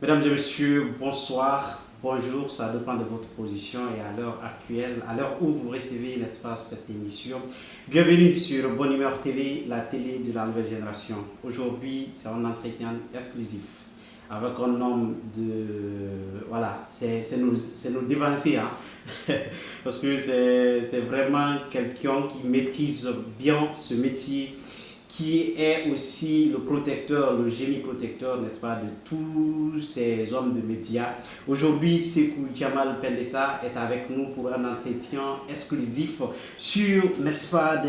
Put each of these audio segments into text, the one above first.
Mesdames et messieurs, bonsoir, bonjour, ça dépend de votre position et à l'heure actuelle, à l'heure où vous recevez, n'est-ce pas, cette émission. Bienvenue sur Bonne Humeur TV, la télé de la nouvelle génération. Aujourd'hui, c'est un entretien exclusif avec un homme de... Voilà, c'est nos devanciers, hein? Parce que c'est vraiment quelqu'un qui maîtrise bien ce métier, qui est aussi le protecteur, le génie protecteur, n'est-ce pas, de tous ces hommes de médias. Aujourd'hui, Sekou Jamal Pendessa est avec nous pour un entretien exclusif sur, n'est-ce pas,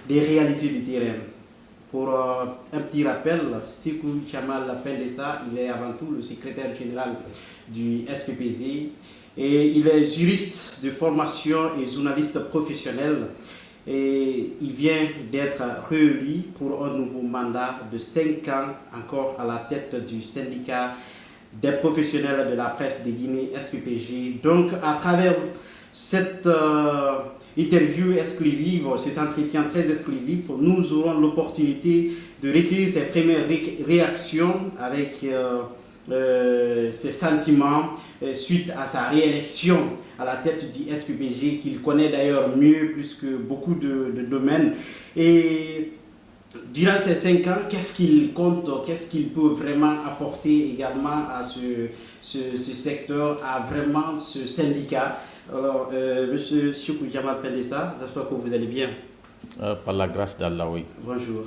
des réalités du terrain. Pour un petit rappel, Sekou Jamal Pendessa, il est avant tout le secrétaire général du SPPZ et il est juriste de formation et journaliste professionnel. Et il vient d'être réélu pour un nouveau mandat de 5 ans encore à la tête du syndicat des professionnels de la presse de Guinée, SPPG. Donc à travers cette interview exclusive, cet entretien très exclusif, nous aurons l'opportunité de recueillir ses premières réactions avec ses sentiments suite à sa réélection à la tête du SPPG, qu'il connaît d'ailleurs mieux plus que beaucoup de domaines. Et durant ces 5 ans, qu'est-ce qu'il compte, qu'est-ce qu'il peut vraiment apporter également à ce secteur, à vraiment ce syndicat. Alors, Monsieur Sekou Jamal Pendessa, j'espère que vous allez bien. Par la grâce d'Allah, oui. Bonjour.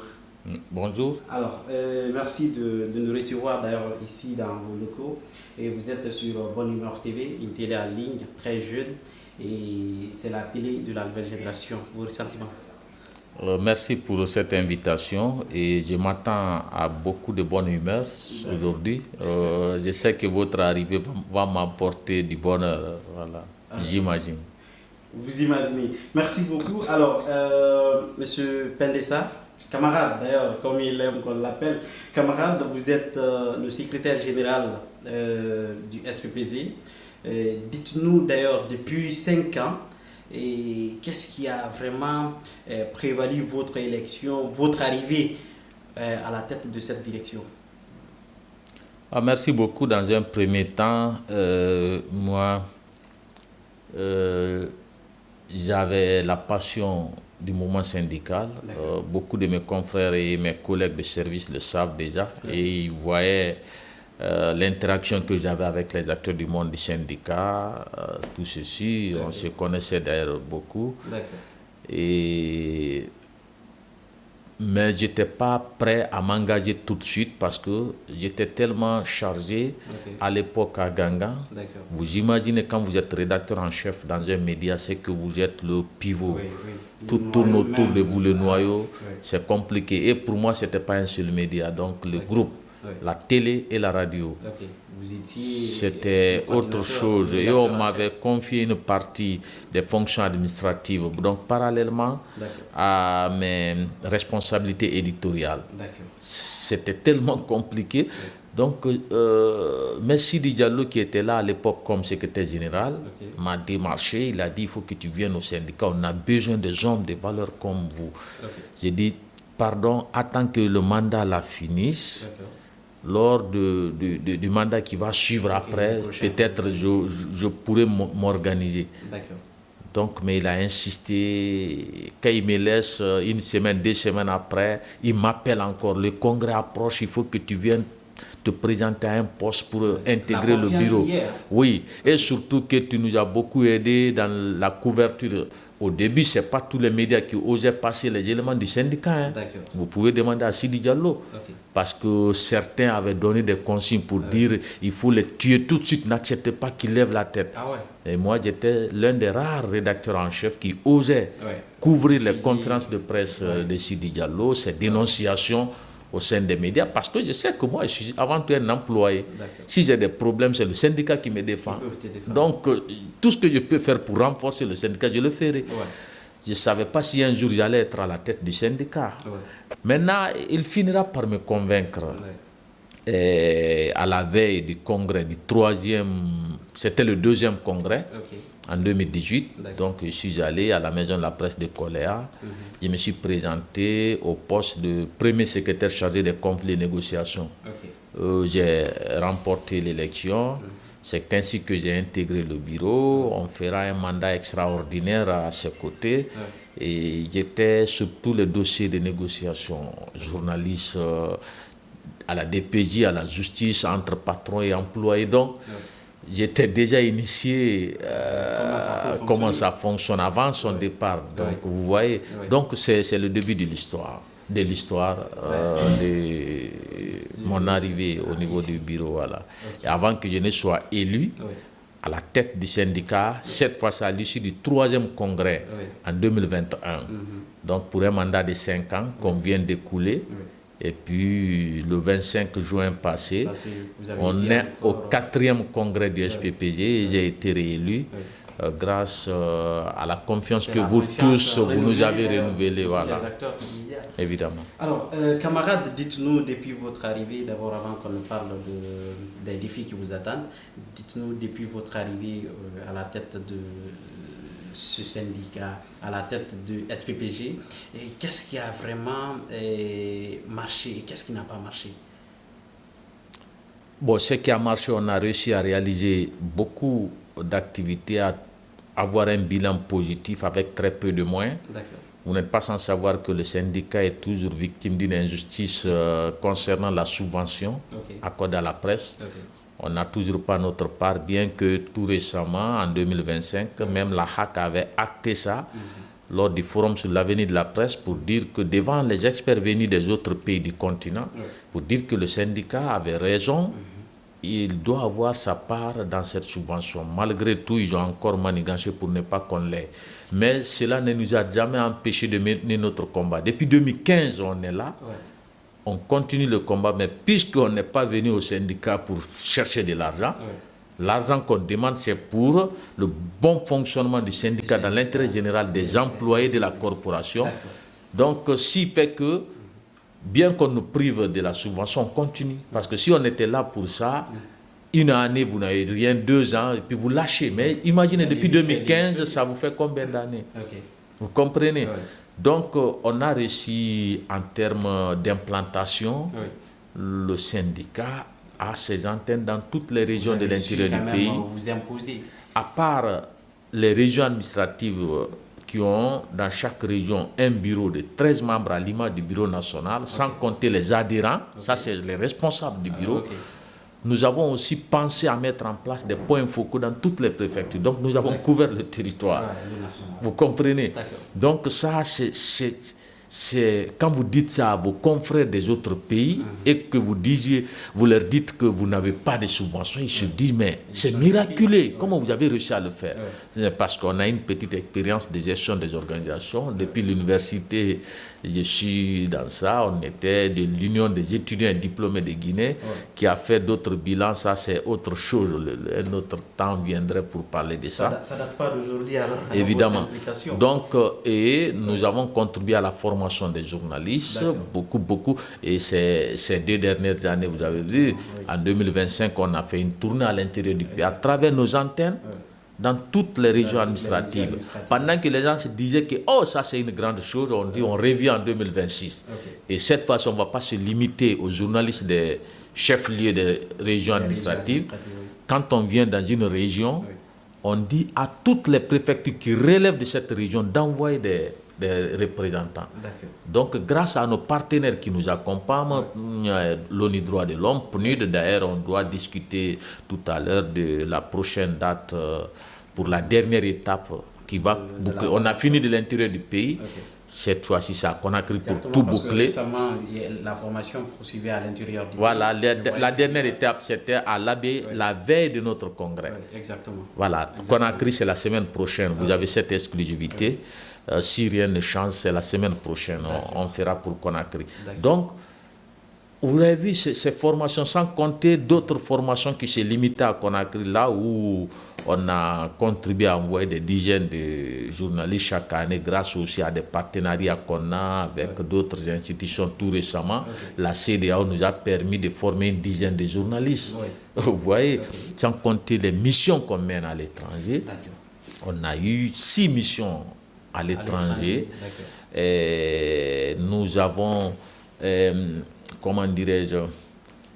Bonjour. Alors, merci de nous recevoir d'ailleurs ici dans vos locaux. Et vous êtes sur Bonne Humeur TV, une télé en ligne très jeune. Et c'est la télé de la nouvelle génération. Vos sentiments? Merci pour cette invitation et je m'attends à beaucoup de bonne humeur aujourd'hui. Je sais que votre arrivée va m'apporter du bonheur, voilà, j'imagine. Vous imaginez. Merci beaucoup. Alors, Monsieur Pendessa, camarade d'ailleurs, comme il aime qu'on l'appelle, camarade, vous êtes le secrétaire général du SPPZ. Dites-nous d'ailleurs, depuis 5 ans, et qu'est-ce qui a vraiment prévalu votre élection, votre arrivée à la tête de cette direction? Merci beaucoup. Dans un premier temps, moi, j'avais la passion du mouvement syndical. Beaucoup de mes confrères et mes collègues de service le savent déjà et ils voyaient l'interaction que j'avais avec les acteurs du monde du syndicat, tout ceci. On se connaissait d'ailleurs beaucoup. Mais je n'étais pas prêt à m'engager tout de suite parce que j'étais tellement chargé à l'époque à Ganga. Vous imaginez quand vous êtes rédacteur en chef dans un média, c'est que vous êtes le pivot. Tout tourne autour de vous, le noyau. C'est compliqué. Et pour moi, ce n'était pas un seul média. Donc le groupe, la télé et la radio. C'était autre chose. Et on m'avait confié une partie des fonctions administratives. Donc, parallèlement à mes responsabilités éditoriales. C'était tellement compliqué. Donc, Sidi Diallo, qui était là à l'époque comme secrétaire général, m'a démarché. Il a dit, il faut que tu viennes au syndicat. On a besoin des hommes de valeur comme vous. J'ai dit, pardon, attends que le mandat la finisse. Lors du mandat qui va suivre après, peut-être je pourrais m'organiser. Donc, mais il a insisté. Quand il me laisse une semaine, 2 semaines après, il m'appelle encore. Le congrès approche, il faut que tu viennes te présenter à un poste pour intégrer le bureau. Oui, et surtout que tu nous as beaucoup aidé dans la couverture. Au début, ce n'est pas tous les médias qui osaient passer les éléments du syndicat. Vous pouvez demander à Sidi Diallo. Parce que certains avaient donné des consignes pour dire il faut les tuer tout de suite, n'acceptez pas qu'ils lèvent la tête. Et moi, j'étais l'un des rares rédacteurs en chef qui osait couvrir les conférences de presse de Sidi Diallo, ses dénonciations au sein des médias, parce que je sais que moi, je suis avant tout un employé. Si j'ai des problèmes, c'est le syndicat qui me défend. Donc, tout ce que je peux faire pour renforcer le syndicat, je le ferai. Je ne savais pas si un jour j'allais être à la tête du syndicat. Maintenant, il finira par me convaincre. Et à la veille du congrès, du 3e, c'était le 2e congrès, en 2018. Donc, je suis allé à la maison de la presse de Coléa. Je me suis présenté au poste de premier secrétaire chargé des conflits et négociations. j'ai remporté l'élection. C'est ainsi que j'ai intégré le bureau. On fera un mandat extraordinaire à ses côtés. Et j'étais sur tous les dossiers de négociation, journaliste à la DPJ, à la justice, entre patrons et employés. Donc, j'étais déjà initié comment ça fonctionne avant son départ. Donc, vous voyez, donc c'est le début de l'histoire. De mon arrivée au niveau du bureau. Voilà. Et avant que je ne sois élu à la tête du syndicat, cette fois-ci à l'issue du 3e congrès en 2021. Donc pour un mandat de 5 ans qu'on vient d'écouler. Et puis le 25 juin passé, on est au 4e congrès du SPPG et j'ai été réélu. Grâce à la confiance que vous tous, vous nous avez renouvelée. Voilà. Évidemment. Alors, camarades, dites-nous depuis votre arrivée, d'abord avant qu'on ne parle des défis qui vous attendent, dites-nous depuis votre arrivée à la tête de ce syndicat, à la tête de SPPG, qu'est-ce qui a vraiment marché et qu'est-ce qui n'a pas marché? Bon, ce qui a marché, on a réussi à réaliser beaucoup d'activités, à avoir un bilan positif avec très peu de moyens. Vous n'êtes pas sans savoir que le syndicat est toujours victime d'une injustice concernant la subvention accordée à la presse. On n'a toujours pas notre part, bien que tout récemment, en 2025, même la HAC avait acté ça lors du forum sur l'avenir de la presse pour dire que devant les experts venus des autres pays du continent, pour dire que le syndicat avait raison, il doit avoir sa part dans cette subvention. Malgré tout, ils ont encore manigancé pour ne pas qu'on l'ait. Mais cela ne nous a jamais empêché de maintenir notre combat. Depuis 2015, on est là. On continue le combat, mais puisqu'on n'est pas venu au syndicat pour chercher de l'argent, l'argent qu'on demande, c'est pour le bon fonctionnement du syndicat dans l'intérêt général des employés de la corporation. Donc, si fait que bien qu'on nous prive de la subvention, on continue. Parce que si on était là pour ça, une année, vous n'avez rien, 2 ans, et puis vous lâchez. Mais imaginez, depuis 2015, ça vous fait combien d'années? Vous comprenez? Donc, on a réussi en termes d'implantation. Le syndicat a ses antennes dans toutes les régions de l'intérieur du pays. Vous imposez. À part les régions administratives qui ont dans chaque région un bureau de 13 membres à l'image du bureau national, sans compter les adhérents, ça c'est les responsables du bureau. Nous avons aussi pensé à mettre en place des points focaux dans toutes les préfectures. Donc nous avons couvert le territoire. Vous comprenez? Donc ça, c'est quand vous dites ça à vos confrères des autres pays et que vous leur dites que vous n'avez pas de subventions, ils se disent mais c'est miraculeux, comment vous avez réussi à le faire? C'est parce qu'on a une petite expérience de gestion des organisations. Depuis l'université, je suis dans ça, on était de l'Union des étudiants diplômés de Guinée qui a fait d'autres bilans, ça c'est autre chose, un autre temps viendrait pour parler de ça. Ça date pas d'aujourd'hui alors? Évidemment. Donc, et nous avons contribué à la formation des journalistes, beaucoup. Et ces 2 dernières années, vous avez vu, en 2025, on a fait une tournée à l'intérieur du pays, à travers nos antennes, dans toutes les régions administratives. Pendant que les gens se disaient que ça c'est une grande chose, on dit on revient en 2026. Et cette fois, on ne va pas se limiter aux journalistes des chefs-lieux des régions administratives. Quand on vient dans une région, on dit à toutes les préfectures qui relèvent de cette région d'envoyer des représentants. Donc, grâce à nos partenaires qui nous accompagnent, l'ONU Droits de l'Homme, PNUD, d'ailleurs, on doit discuter tout à l'heure de la prochaine date pour la dernière étape qui va boucler. On a fini de l'intérieur du pays. Cette fois-ci, c'est à Conakry pour tout boucler. Récemment, la formation poursuivait à l'intérieur du pays. Voilà, la dernière étape, c'était à l'Abbé, la veille de notre congrès. Exactement. Voilà, Conakry, c'est la semaine prochaine. Vous avez cette exclusivité. Si rien ne change, c'est la semaine prochaine. On fera pour Conakry. Donc, vous avez vu ces formations, sans compter d'autres formations qui se limitaient à Conakry, là où on a contribué à envoyer des dizaines de journalistes chaque année, grâce aussi à des partenariats qu'on a avec d'autres institutions. Tout récemment, la CEDEAO nous a permis de former une dizaine de journalistes. Vous voyez, sans compter les missions qu'on mène à l'étranger. On a eu 6 missions à l'étranger. Et nous avons, comment dirais-je,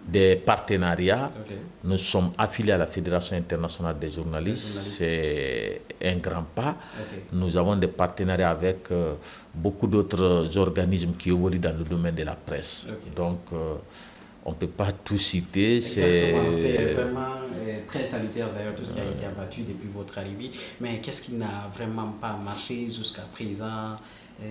des partenariats. Nous sommes affiliés à la Fédération internationale des journalistes. C'est un grand pas. Nous avons des partenariats avec beaucoup d'autres organismes qui évoluent dans le domaine de la presse. Donc, on ne peut pas tout citer. C'est vraiment très salutaire d'ailleurs tout ce qui a été abattu depuis votre arrivée. Mais qu'est-ce qui n'a vraiment pas marché jusqu'à présent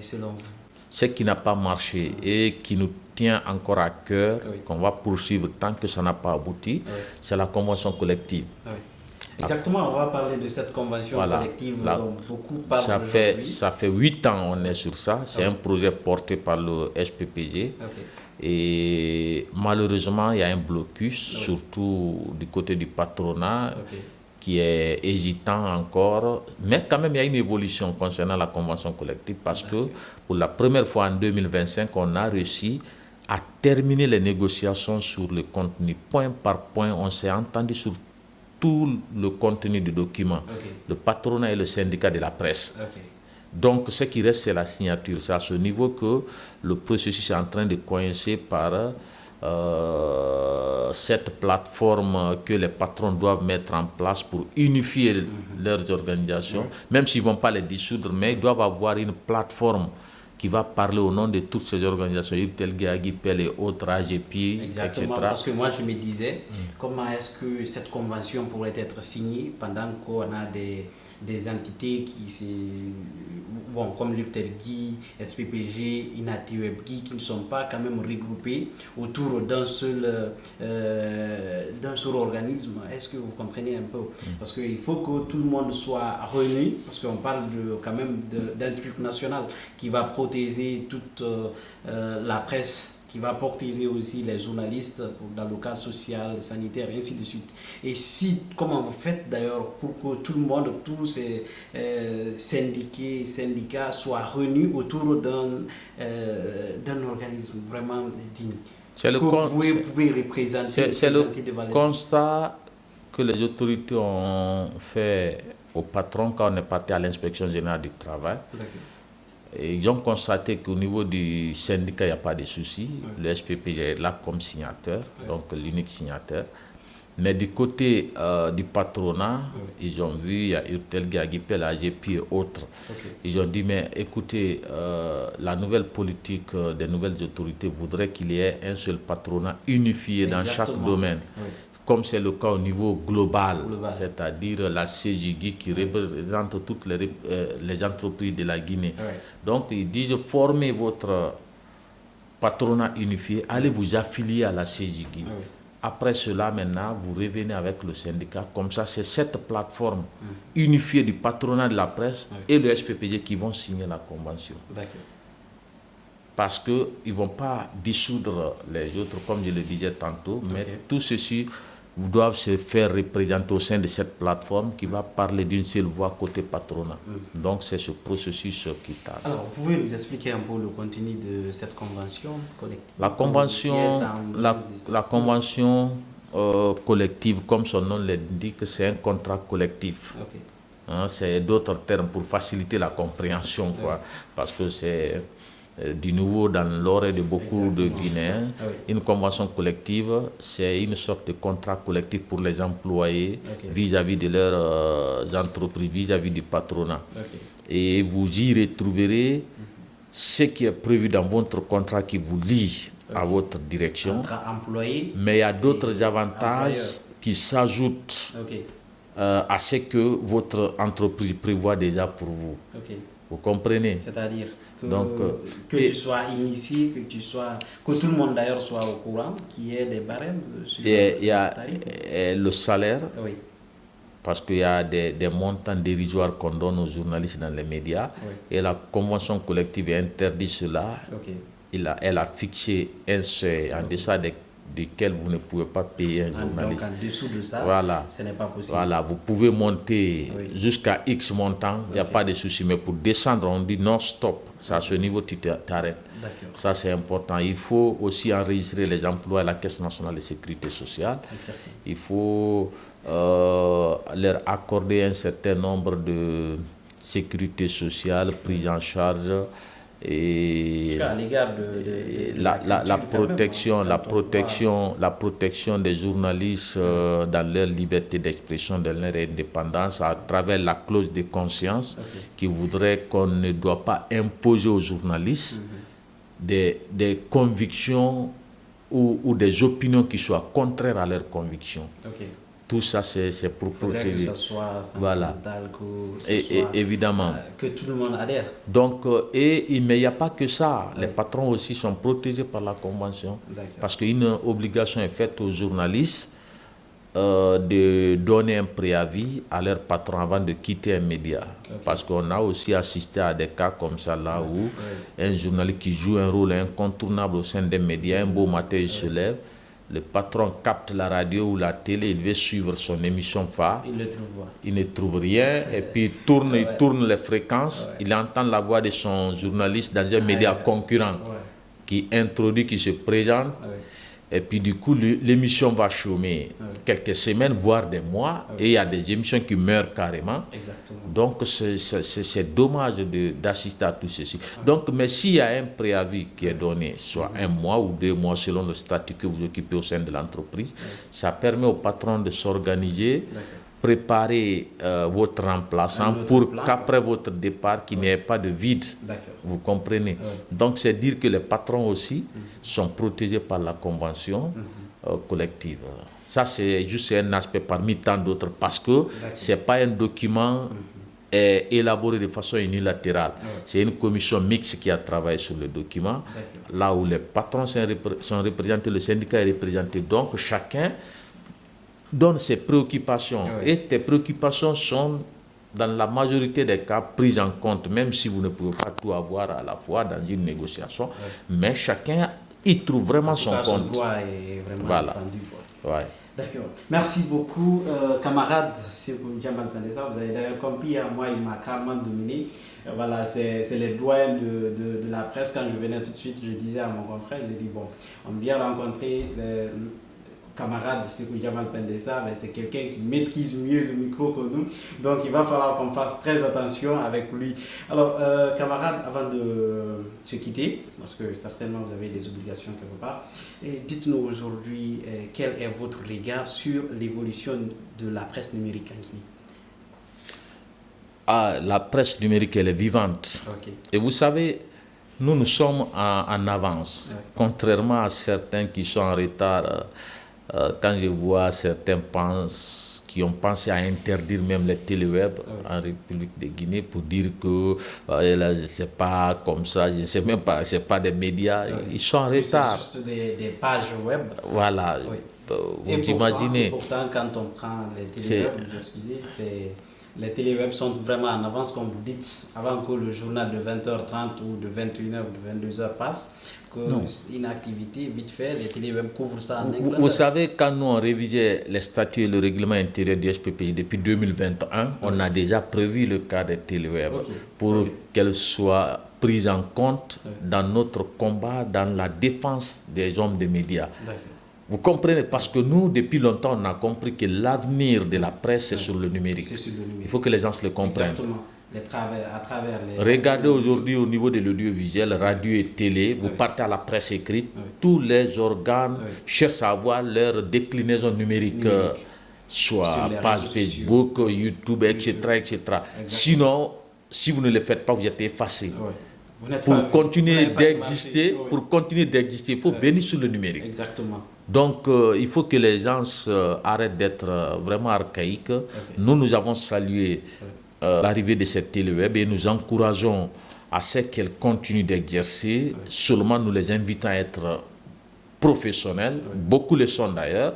selon vous? Ce qui n'a pas marché et qui nous tient encore à cœur, qu'on va poursuivre tant que ça n'a pas abouti, c'est la convention collective. Exactement, on va parler de cette convention collective dont beaucoup parlent aujourd'hui. Ça fait 8 ans on est sur ça. C'est un projet porté par le SPPG. Et malheureusement, il y a un blocus, surtout du côté du patronat, qui est hésitant encore. Mais quand même, il y a une évolution concernant la convention collective parce que pour la première fois en 2025, on a réussi à terminer les négociations sur le contenu. Point par point, on s'est entendu sur tout le contenu du document, le patronat et le syndicat de la presse. Donc, ce qui reste, c'est la signature. C'est à ce niveau que le processus est en train de coincer par cette plateforme que les patrons doivent mettre en place pour unifier leurs organisations, même s'ils ne vont pas les dissoudre, mais ils doivent avoir une plateforme qui va parler au nom de toutes ces organisations, URTELGUI, AGIPEL et autres, AGEPI, Exactement, etc. Parce que moi je me disais, comment est-ce que cette convention pourrait être signée pendant qu'on a des entités comme l'URTELGUI, SPPG, INATI-WEBGI, qui ne sont pas quand même regroupées autour d'un seul organisme. Est-ce que vous comprenez un peu? Parce qu'il faut que tout le monde soit réuni, parce qu'on parle quand même d'un truc national qui va protéger toute la presse, qui va protéger aussi les journalistes dans le cadre social, sanitaire, et ainsi de suite. Et comment vous faites d'ailleurs pour que tout le monde, tous ces syndicats soient réunis autour d'un organisme vraiment digne? Vous pouvez représenter. C'est le constat que les autorités ont fait au patron quand on est parti à l'inspection générale du travail. Et ils ont constaté qu'au niveau du syndicat, il n'y a pas de souci. Le SPPG est là comme signateur, donc l'unique signateur. Mais du côté du patronat, ils ont vu, il y a URTELGUI, AGIPEL, AGEPI et autres. Ils ont dit, mais écoutez, la nouvelle politique des nouvelles autorités voudrait qu'il y ait un seul patronat unifié dans chaque domaine. Comme c'est le cas au niveau global. C'est-à-dire la CGI qui représente toutes les entreprises de la Guinée. Donc, ils disent, formez votre patronat unifié, allez vous affilier à la CGI. Après cela, maintenant, vous revenez avec le syndicat. Comme ça, c'est cette plateforme unifiée du patronat de la presse et le SPPG qui vont signer la convention. Parce qu'ils ne vont pas dissoudre les autres, comme je le disais tantôt, mais tout ceci doivent se faire représenter au sein de cette plateforme qui va parler d'une seule voix côté patronat. Donc c'est ce processus qui tarde. Alors, vous pouvez nous expliquer un peu le contenu de cette convention collective? La convention collective, comme son nom l'indique, c'est un contrat collectif. C'est d'autres termes pour faciliter la compréhension, parce que c'est du nouveau dans l'oreille de beaucoup de Guinéens. Une convention collective, c'est une sorte de contrat collectif pour les employés vis-à-vis de leurs entreprises, vis-à-vis du patronat. Et vous y retrouverez ce qui est prévu dans votre contrat qui vous lie à votre direction. Mais il y a d'autres avantages qui s'ajoutent à ce que votre entreprise prévoit déjà pour vous. Vous comprenez? C'est-à-dire que tu sois initié, que tout le monde d'ailleurs soit au courant, qu'il y ait des barèmes sur il y a le salaire, parce qu'il y a des montants dérisoires qu'on donne aux journalistes dans les médias, et la convention collective interdit cela. Elle a fixé un seuil en deçà desquels vous ne pouvez pas payer un journaliste. Donc en dessous de ça, ce n'est pas possible. Voilà, vous pouvez monter jusqu'à X montant, il n'y a pas de souci, mais pour descendre, on dit non, stop. C'est à ce niveau que tu t'arrêtes. Ça, c'est important. Il faut aussi enregistrer les emplois à la Caisse nationale de sécurité sociale. Il faut leur accorder un certain nombre de sécurité sociale, prise en charge, Et à l'égard de la protection des journalistes dans leur liberté d'expression, dans leur indépendance, à travers la clause de conscience qui voudrait qu'on ne doit pas imposer aux journalistes des convictions ou des opinions qui soient contraires à leurs convictions. Tout ça, c'est pour protéger. Que ce soit voilà. Évidemment. Que tout le monde adhère. Donc, mais il n'y a pas que ça. Les patrons aussi sont protégés par la Convention. Parce qu'une obligation est faite aux journalistes de donner un préavis à leur patron avant de quitter un média. Parce qu'on a aussi assisté à des cas comme ça là où un journaliste qui joue un rôle incontournable au sein des médias, un beau matin il se lève, le patron capte la radio ou la télé, il veut suivre son émission phare. Il ne trouve rien. Et puis il tourne les fréquences. Il entend la voix de son journaliste dans un média concurrent qui introduit, qui se présente. Et puis du coup, l'émission va chômer quelques semaines, voire des mois. Et il y a des émissions qui meurent carrément. Donc c'est dommage d'assister à tout ceci. Donc, mais s'il y a un préavis qui est donné, soit 1 mois ou 2 mois selon le statut que vous occupez au sein de l'entreprise, ça permet au patron de s'organiser, préparer votre remplaçant pour qu'après votre départ, qu'il n'y ait pas de vide. Vous comprenez? Donc, c'est dire que les patrons aussi sont protégés par la convention collective. Ça, c'est juste un aspect parmi tant d'autres parce que ce n'est pas un document élaboré de façon unilatérale. C'est une commission mixte qui a travaillé sur le document, là où les patrons sont représentés, le syndicat est représenté. Donc, chacun donne ses préoccupations. Et tes préoccupations sont, dans la majorité des cas, prises en compte, même si vous ne pouvez pas tout avoir à la fois dans une négociation. Mais chacun y trouve vraiment son compte. Son droit est vraiment défendu. D'accord. Merci beaucoup, camarade Jamal Pendessa. Vous avez d'ailleurs compris, moi, il m'a carrément dominé. Voilà, c'est les doyens de la presse. Quand je venais tout de suite, je disais à mon confrère, j'ai dit, bon, on vient rencontrer camarade Sekou Jamal Pendessa, c'est quelqu'un qui maîtrise mieux le micro que nous, donc il va falloir qu'on fasse très attention avec lui. Alors, camarade, avant de se quitter, parce que certainement vous avez des obligations quelque part, dites-nous aujourd'hui quel est votre regard sur l'évolution de la presse numérique en Guinée. La presse numérique, elle est vivante. Et vous savez, nous sommes en avance, contrairement à certains qui sont en retard. Quand je vois certains qui ont pensé à interdire même les téléweb en République de Guinée pour dire que c'est pas comme ça, je ne sais même pas, c'est pas des médias, ils sont en retard. C'est juste des pages web. Voilà. Vous imaginez. Pourtant, quand on prend les téléweb, les téléweb sont vraiment en avance, comme vous dites, avant que le journal de 20h30 ou de 21h ou de 22h passe. Une activité vite fait, les téléweb couvrent ça en Vous savez, quand nous on révisait les statuts et le règlement intérieur du SPPI depuis 2021, on a déjà prévu le cas des téléweb pour qu'elles soient prises en compte dans notre combat, dans la défense des hommes des médias. Vous comprenez? Parce que nous, depuis longtemps, on a compris que l'avenir de la presse, c'est sur le numérique. Il faut que les gens se le comprennent. Exactement. À travers Regardez aujourd'hui au niveau de l'audiovisuel, radio et télé, vous partez à la presse écrite, tous les organes cherchent à avoir leur déclinaison numérique, soit page Facebook, YouTube, etc. etc. Sinon, si vous ne le faites pas, vous êtes effacé. Pour continuer d'exister, il faut venir sur le numérique. Exactement. Donc, il faut que les gens arrêtent d'être vraiment archaïques. Nous avons salué l'arrivée de cette téléweb et nous encourageons à ce qu'elle continue d'exercer. Seulement, nous les invitons à être professionnels. Beaucoup le sont d'ailleurs.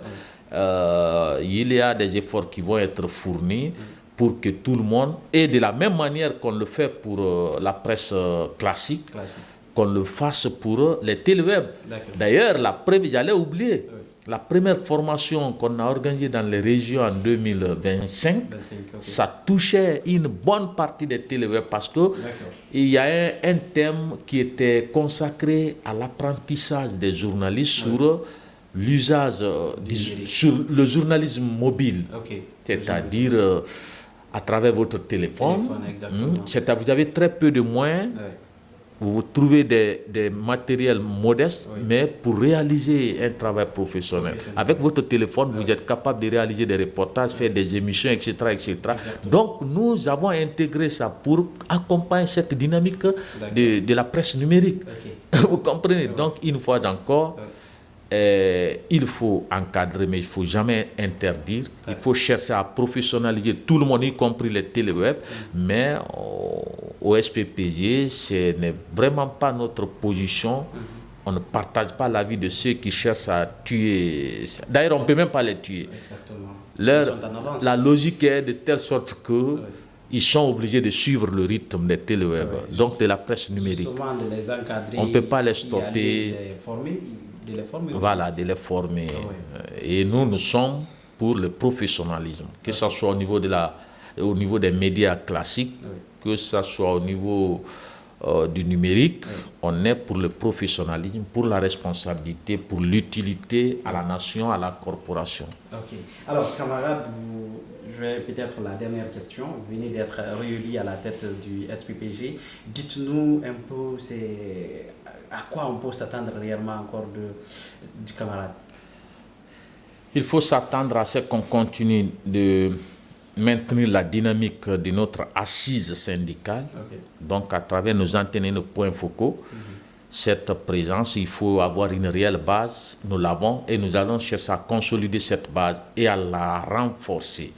Il y a des efforts qui vont être fournis pour que tout le monde, et de la même manière qu'on le fait pour la presse classique, qu'on le fasse pour les téléweb. D'ailleurs, j'allais oublier, la première formation qu'on a organisée dans les régions en 2025, ça touchait une bonne partie des téléweb parce que il y a un thème qui était consacré à l'apprentissage des journalistes sur l'usage, sur le journalisme mobile, c'est-à-dire à travers votre téléphone. Vous avez très peu de moyens vous trouvez des matériels modestes, mais pour réaliser un travail professionnel. Avec votre téléphone, vous êtes capable de réaliser des reportages, faire des émissions, etc. etc. Donc, nous avons intégré ça pour accompagner cette dynamique de la presse numérique. Vous comprenez? Donc, une fois encore, il faut encadrer, mais il ne faut jamais interdire. Il faut chercher à professionnaliser tout le monde, y compris les téléweb. Mais au SPPG, ce n'est vraiment pas notre position. On ne partage pas l'avis de ceux qui cherchent à tuer. D'ailleurs, on ne peut même pas les tuer. La logique est de telle sorte que ils sont obligés de suivre le rythme des téléweb, donc de la presse numérique. On ne peut pas les stopper. Voilà, de les former. Et nous sommes pour le professionnalisme, que ce soit au niveau des médias classiques, que ce soit au niveau du numérique. On est pour le professionnalisme, pour la responsabilité, pour l'utilité à la nation, à la corporation. Ok. Alors, camarades, je vais peut-être la dernière question. Vous venez d'être réélu à la tête du SPPG. Dites-nous un peu, à quoi on peut s'attendre réellement encore du camarade? Il faut s'attendre à ce qu'on continue de maintenir la dynamique de notre assise syndicale. Donc, à travers nos antennes et nos points focaux, cette présence, il faut avoir une réelle base. Nous l'avons et nous allons chercher à consolider cette base et à la renforcer.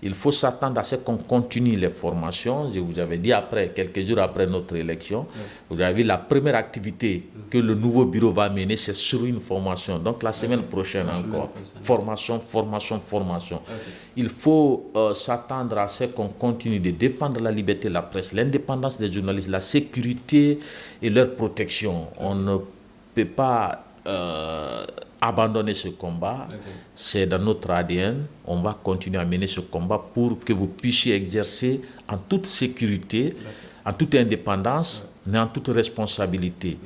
Il faut s'attendre à ce qu'on continue les formations. Je vous avais dit quelques jours après notre élection, vous avez vu la première activité que le nouveau bureau va mener, c'est sur une formation. Donc la semaine prochaine encore, formation. Il faut s'attendre à ce qu'on continue de défendre la liberté de la presse, l'indépendance des journalistes, la sécurité et leur protection. On ne peut pas abandonner ce combat. C'est dans notre ADN. On va continuer à mener ce combat pour que vous puissiez exercer en toute sécurité, en toute indépendance, mais en toute responsabilité.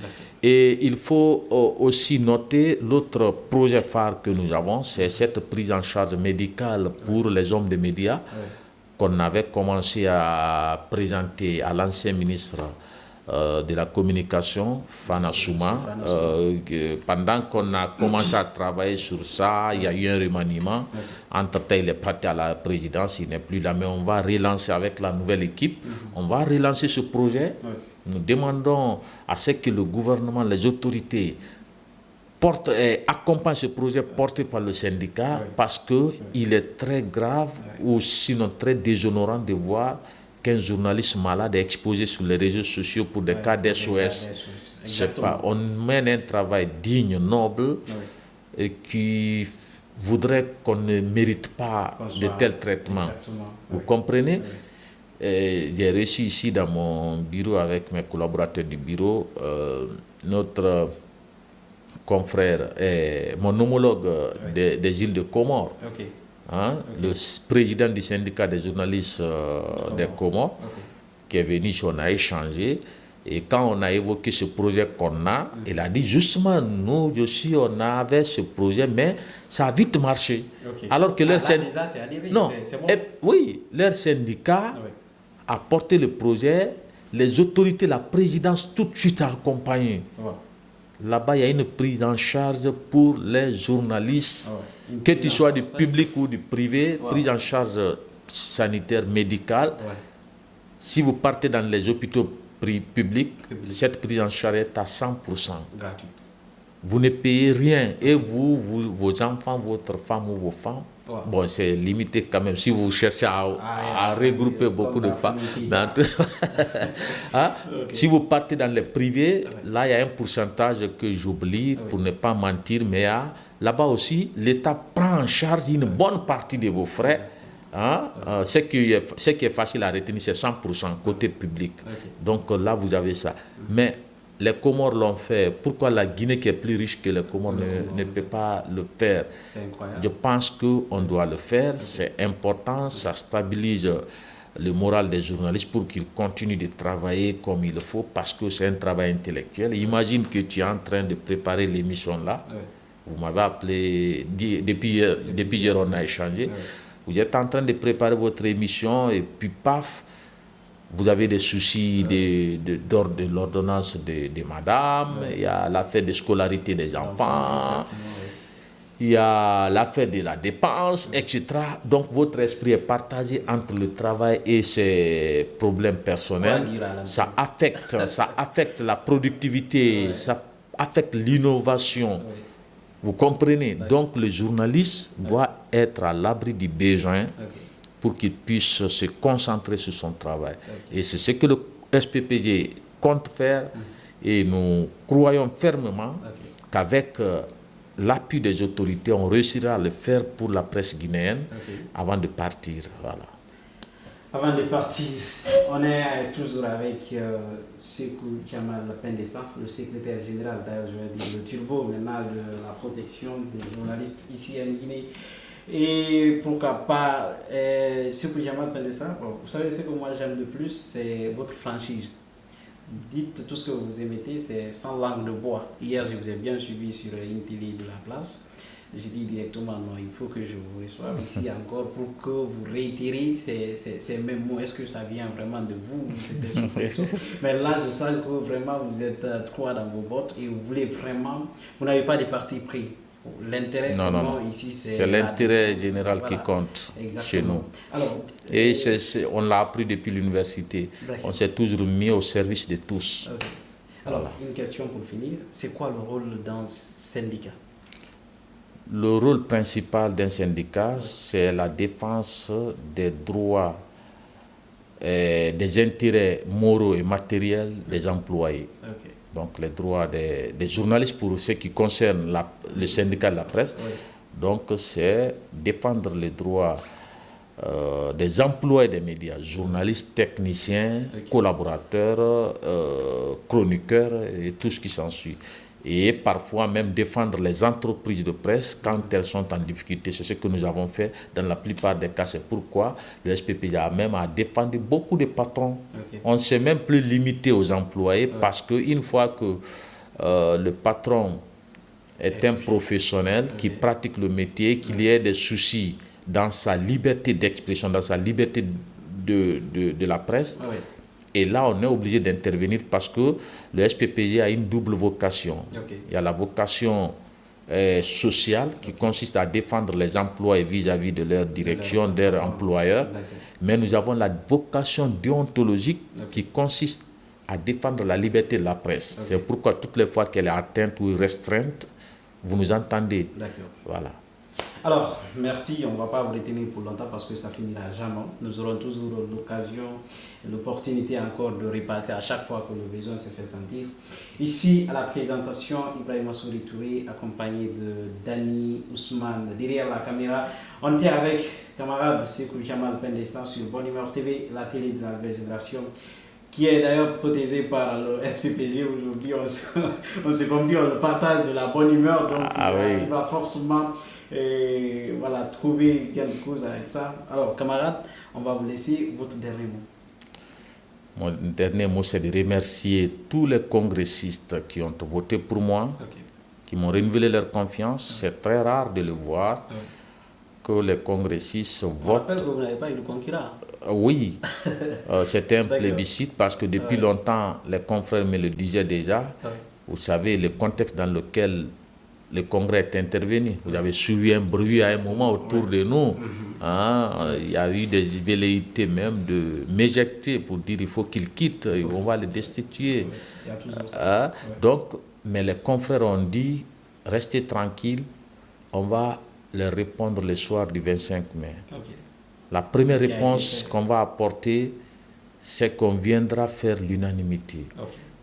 Et il faut aussi noter l'autre projet phare que nous avons, c'est cette prise en charge médicale pour les hommes des médias qu'on avait commencé à présenter à l'ancien ministre de la communication, Fana Souma. Pendant qu'on a commencé à travailler sur ça, il y a eu un remaniement. Entre-temps, il est parti à la présidence, il n'est plus là, mais on va relancer avec la nouvelle équipe. On va relancer ce projet. Nous demandons à ce que le gouvernement, les autorités accompagnent ce projet porté par le syndicat parce qu'il est très grave ou sinon très déshonorant de voir qu'un journaliste malade est exposé sur les réseaux sociaux pour des cas d'SOS. On mène un travail digne, noble, et qui voudrait qu'on ne mérite pas de tels traitements. Vous comprenez? J'ai reçu ici dans mon bureau avec mes collaborateurs du bureau, notre confrère, mon homologue des îles de Comores. Le président du syndicat des journalistes des Comores, qui est venu, on a échangé. Et quand on a évoqué ce projet qu'on a, il a dit justement, nous aussi, on avait ce projet, mais ça a vite marché. Alors que leur syndicat. Non, oui, leur syndicat a porté le projet, les autorités, la présidence, tout de suite a accompagné. Là-bas, il y a une prise en charge pour les journalistes, que tu sois du public ou du privé, prise en charge sanitaire, médicale. Si vous partez dans les hôpitaux publics, cette prise en charge est à 100%. Gratuite. Vous ne payez rien. Et vos enfants, votre femme ou vos femmes, bon, c'est limité quand même. Si vous cherchez à regrouper beaucoup de femmes. Si vous partez dans les privés, là, il y a un pourcentage que j'oublie pour ne pas mentir, mais là-bas aussi, l'État prend en charge une bonne partie de vos frais. Ce qui est facile à retenir, c'est 100% côté public. Donc là, vous avez ça. Mais les Comores l'ont fait. Pourquoi la Guinée, qui est plus riche que les Comores, ne peut pas le faire? C'est incroyable. Je pense qu'on doit le faire. C'est important. Ça stabilise le moral des journalistes pour qu'ils continuent de travailler comme il faut, parce que c'est un travail intellectuel. Imagine que tu es en train de préparer l'émission là. Vous m'avez appelé, depuis hier on a échangé. Vous êtes en train de préparer votre émission et puis paf, Vous avez des soucis de l'ordonnance de madame, il y a l'affaire de scolarité des enfants, il y a l'affaire de la dépense, etc. Donc votre esprit est partagé entre le travail et ses problèmes personnels. Ça affecte la productivité, ça affecte l'innovation. Vous comprenez? Donc le journaliste doit être à l'abri du besoin pour qu'il puisse se concentrer sur son travail. Et c'est ce que le SPPG compte faire et nous croyons fermement qu'avec l'appui des autorités, on réussira à le faire pour la presse guinéenne avant de partir. Voilà. Avant de partir, on est toujours avec Sekou Jamal Pendessa, le secrétaire général, d'ailleurs je vais dire le turbo maintenant de la protection des journalistes ici en Guinée. Et pourquoi pas, Sekou Jamal Pendessa, vous savez ce que moi j'aime de plus, c'est votre franchise. Dites tout ce que vous émettez, c'est sans langue de bois. Hier, je vous ai bien suivi sur une télé de la place. J'ai dit directement, non, il faut que je vous reçoive ici encore pour que vous réitériez ces mêmes mots. Est-ce que ça vient vraiment de vous ou c'est des expressions? Mais là, je sens que vraiment vous êtes trois dans vos bottes et vous voulez vraiment, vous n'avez pas de parti pris. L'intérêt ici, c'est l'intérêt général qui compte chez nous. Alors, et on l'a appris depuis l'université. On s'est toujours mis au service de tous. Okay. Alors, une question pour finir. C'est quoi le rôle d'un syndicat? Le rôle principal d'un syndicat, c'est la défense des droits, des intérêts moraux et matériels des employés. Okay. Donc les droits des journalistes pour ce qui concerne le syndicat de la presse. Oui. Donc c'est défendre les droits des employés des médias, journalistes, techniciens, collaborateurs, chroniqueurs et tout ce qui s'ensuit. Et parfois même défendre les entreprises de presse quand elles sont en difficulté. C'est ce que nous avons fait dans la plupart des cas. C'est pourquoi le SPPG a défendu beaucoup de patrons. On ne s'est même plus limité aux employés parce qu'une fois que le patron est un professionnel qui pratique le métier, qu'il y ait des soucis dans sa liberté d'expression, dans sa liberté de la presse, et là, on est obligé d'intervenir parce que le SPPG a une double vocation. Il y a la vocation sociale qui consiste à défendre les employés vis-à-vis de leur direction, de leur employeur. Mais nous avons la vocation déontologique qui consiste à défendre la liberté de la presse. C'est pourquoi toutes les fois qu'elle est atteinte ou restreinte, vous nous entendez. Voilà. Alors, merci, on ne va pas vous retenir pour longtemps parce que ça finira jamais. Nous aurons toujours l'occasion, l'opportunité encore de repasser à chaque fois que le besoin se fait sentir. Ici, à la présentation, Ibrahima Souri Touré, accompagné de Dani Ousmane. Derrière la caméra, on était avec camarade Sekou Jamal Pendessa sur Bonne Humeur TV, la télé de la nouvelle génération, qui est d'ailleurs protégé par le SPPG. Aujourd'hui, on se compris, on le partage de la bonne humeur, donc il va forcément trouver quelque chose avec ça. Alors, camarades, on va vous laisser votre dernier mot. Mon dernier mot, c'est de remercier tous les congressistes qui ont voté pour moi, qui m'ont renouvelé leur confiance. C'est très rare de le voir, que les congressistes votent. Je rappelle que vous n'avez pas eu de concurrent. Oui, c'était un plébiscite parce que depuis longtemps, les confrères me le disaient déjà. Vous savez, le contexte dans lequel le Congrès est intervenu. Vous avez suivi un bruit à un moment autour de nous. Il y a eu des velléités même de m'éjecter pour dire il faut qu'il quitte, on va le destituer. Donc, mais les confrères ont dit, restez tranquilles, on va leur répondre le soir du 25 mai. La première réponse qu'on va apporter, c'est qu'on viendra faire l'unanimité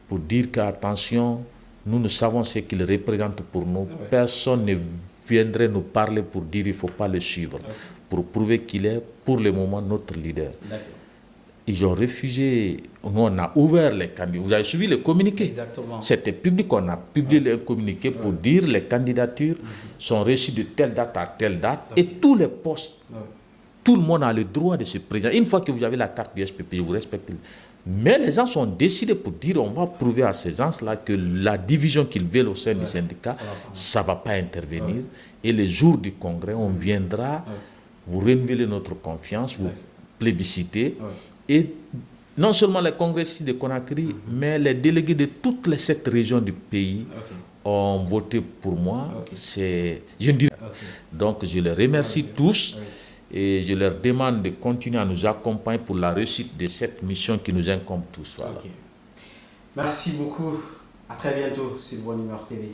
pour dire qu'attention, nous savons ce qu'il représente pour nous. Personne ne viendrait nous parler pour dire qu'il ne faut pas le suivre, pour prouver qu'il est pour le moment notre leader. Ils ont refusé, nous on a ouvert les candidats. Vous avez suivi le communiqué. C'était public, on a publié un communiqué pour dire les candidatures sont reçues de telle date à telle date et tous les postes. Tout le monde a le droit de se présenter. Une fois que vous avez la carte du SPP, vous respectez. Mais les gens sont décidés pour dire on va prouver à ces gens-là que la division qu'ils veulent au sein du syndicat, ça ne va pas intervenir. Et le jour du congrès, on viendra vous renouveler notre confiance, vous plébisciter et non seulement les congressistes de Conakry, mais les délégués de toutes les 7 régions du pays ont voté pour moi. Donc je les remercie tous et je leur demande de continuer à nous accompagner pour la réussite de cette mission qui nous incombe tous. Voilà. Merci beaucoup. À très bientôt sur Bonne Humeur TV.